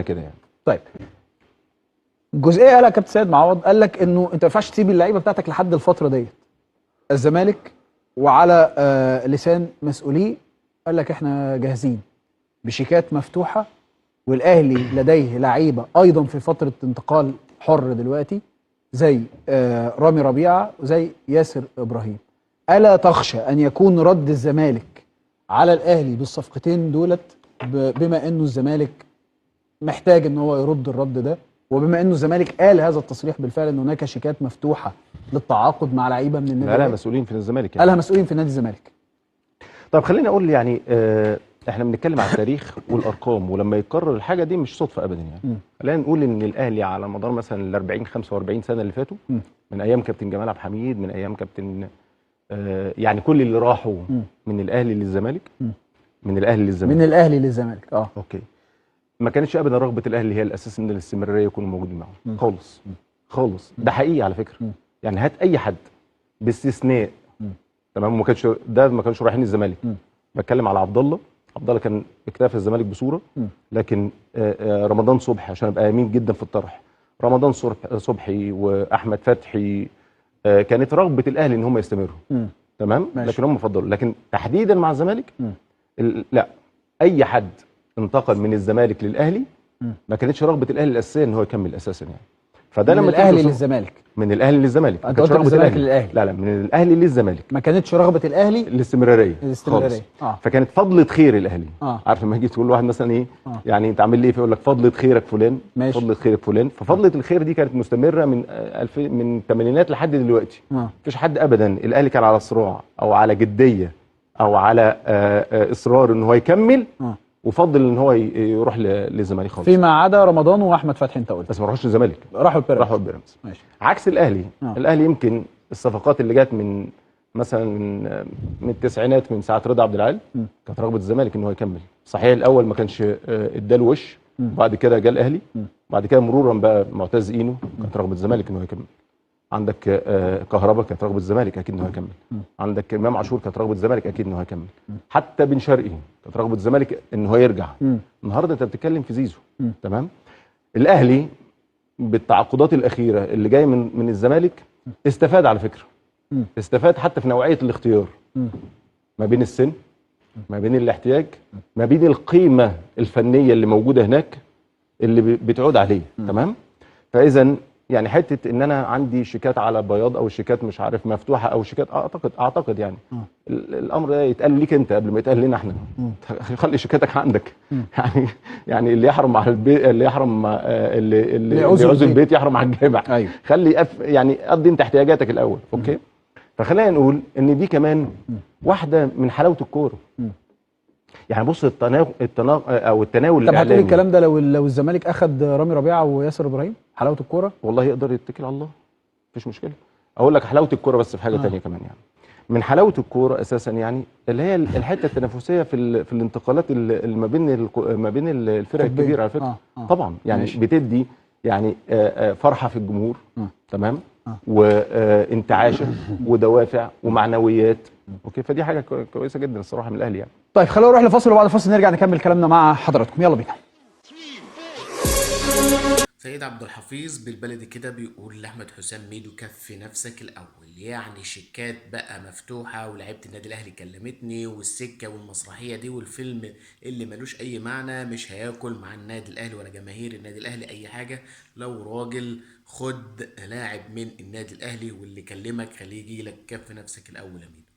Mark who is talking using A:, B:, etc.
A: كده يعني.
B: طيب الجزئيه قالها كابتن سيد معوض، قال لك انه انت ما ينفعش تسيب اللعيبه بتاعتك لحد الفتره ديت. الزمالك وعلى لسان مسؤوليه قال لك احنا جاهزين بشيكات مفتوحه، والاهلي لديه لعيبه ايضا في فتره انتقال حر دلوقتي زي رامي ربيعه وزي ياسر ابراهيم. الا تخشى ان يكون رد الزمالك على الاهلي بالصفقتين دولت، بما انه الزمالك محتاج ان هو يرد الرد ده، وبما انه الزمالك قال هذا التصريح بالفعل ان هناك شيكات مفتوحه للتعاقد مع لعيبه من النادي؟
A: قالها مسؤولين في الزمالك يعني.
B: قالها مسؤولين في نادي الزمالك.
A: طب خليني اقول يعني احنا بنتكلم على التاريخ والارقام، ولما يتكرر الحاجه دي مش صدفه ابدا يعني. خلينا نقول ان الاهلي على مدار مثلا ال 40 45 سنه اللي فاتوا، من ايام كابتن جمال عبد الحميد، من ايام كابتن يعني كل اللي راحوا من الاهلي للزمالك، من الاهلي للزمالك اوكي، ما كانتش ابدا رغبه الاهلي هي الاساس ان الاستمراريه يكونوا موجودين معاهم خالص خالص. ده حقيقي على فكره. يعني هات اي حد باستثناء تمام، ما كانش رايحين الزمالك. بتكلم على عبد الله كان اكتفى الزمالك بصوره، لكن رمضان صبحي عشان ابقى امين جدا في الطرح، رمضان صبحي واحمد فتحي كانت رغبه الاهلي ان هم يستمروا تمام ماشي. لكن هم فضلوا، لكن تحديدا مع الزمالك لا، اي حد انتقل من الزمالك للاهلي ما كانتش رغبه الاهلي الاساسيه ان هو يكمل اساسا يعني. فده
B: من
A: لما
B: الاهلي للزمالك،
A: من الاهلي للزمالك،
B: انت قلت من الزمالك للاهلي.
A: لا من الاهلي للزمالك،
B: ما كانتش رغبه الاهلي
A: الاستمراريه خالص. فكانت فضلة خير الاهلي. عارف لما تيجي تقول لواحد مثلا ايه يعني انت عامل لي ايه، فيقول لك فضلة خيرك فلان ماشي. فضلة خيرك فلان. ففضلة الخير دي كانت مستمره من الثمانينات لحد دلوقتي. مفيش حد ابدا الاهلي كان على صراع او على جديه او على اصرار ان هو يكمل وفضل ان هو يروح للزمالك خالص،
B: فيما عدا رمضان واحمد فتحي. انت قلت
A: بس ما راحوش للزمالك،
B: راحوا البيراميدز
A: ماشي. عكس الاهلي. الاهلي يمكن الصفقات اللي جت من مثلا من التسعينات، من ساعه رضا عبد العال، كانت رغبه الزمالك ان هو يكمل. صحيح الاول ما كانش اداله وش، وبعد كده جه الاهلي، بعد كده مرورا بقى معتز اينو، كانت رغبه الزمالك ان هو يكمل. عندك كهربا كانت رغبه الزمالك اكيد ان هو يكمل. عندك امام عاشور كانت رغبه الزمالك اكيد ان هو يكمل. حتى بن شرقي كانت رغبه الزمالك ان هو يرجع. النهارده انت بتتكلم في زيزو. تمام. الاهلي بالتعاقدات الاخيره اللي جايه من الزمالك استفاد على فكره. استفاد حتى في نوعيه الاختيار، ما بين السن، ما بين الاحتياج، ما بين القيمه الفنيه اللي موجوده هناك اللي بتعود عليه. تمام. فاذا يعني حته ان انا عندي شيكات على بياض او شيكات مش عارف مفتوحه او شيكات، اعتقد يعني الامر ده يتقال ليك انت قبل ما يتقال لنا احنا. خلي شيكاتك عندك. يعني اللي يحرم على البيت، اللي يحرم اللي يعوز البيت يحرم على الجامع. أيوه. خلي يعني قضي انت احتياجاتك الاول. اوكي. فخلينا نقول ان دي كمان واحده من حلاوه الكوره. يعني بص التناول
B: طب هتقول الكلام ده لو الزمالك اخذ رامي ربيعه وياسر ابراهيم؟ حلاوه الكوره
A: والله يقدر يتكل على الله، مفيش مشكله. اقول لك حلاوه الكوره بس في حاجه ثانيه كمان. يعني من حلاوه الكوره اساسا يعني اللي هي الحته التنافسيه في الانتقالات اللي ما بين الفرق الكبيره على فكره. طبعا يعني ماشي. بتدي يعني فرحه في الجمهور. تمام. وانتعاشه ودوافع ومعنويات. اوكي. فدي حاجه كويسه جدا الصراحه من الاهلي يعني.
B: طيب خلينا نروح لفاصل، وبعد الفاصل نرجع نكمل كلامنا مع حضراتكم. يلا بينا.
C: سيد عبد الحفيظ بالبلدي كده بيقول لاحمد حسام ميدو كفي نفسك الاول. يعني شيكات بقى مفتوحه، ولعيبه النادي الاهلي كلمتني، والسكه والمسرحيه دي والفيلم اللي ملوش اي معنى مش هياكل مع النادي الاهلي ولا جماهير النادي الاهلي اي حاجه. لو راجل خد لاعب من النادي الاهلي، واللي كلمك خليه يجي لك. كفي نفسك الاول يا ميدو.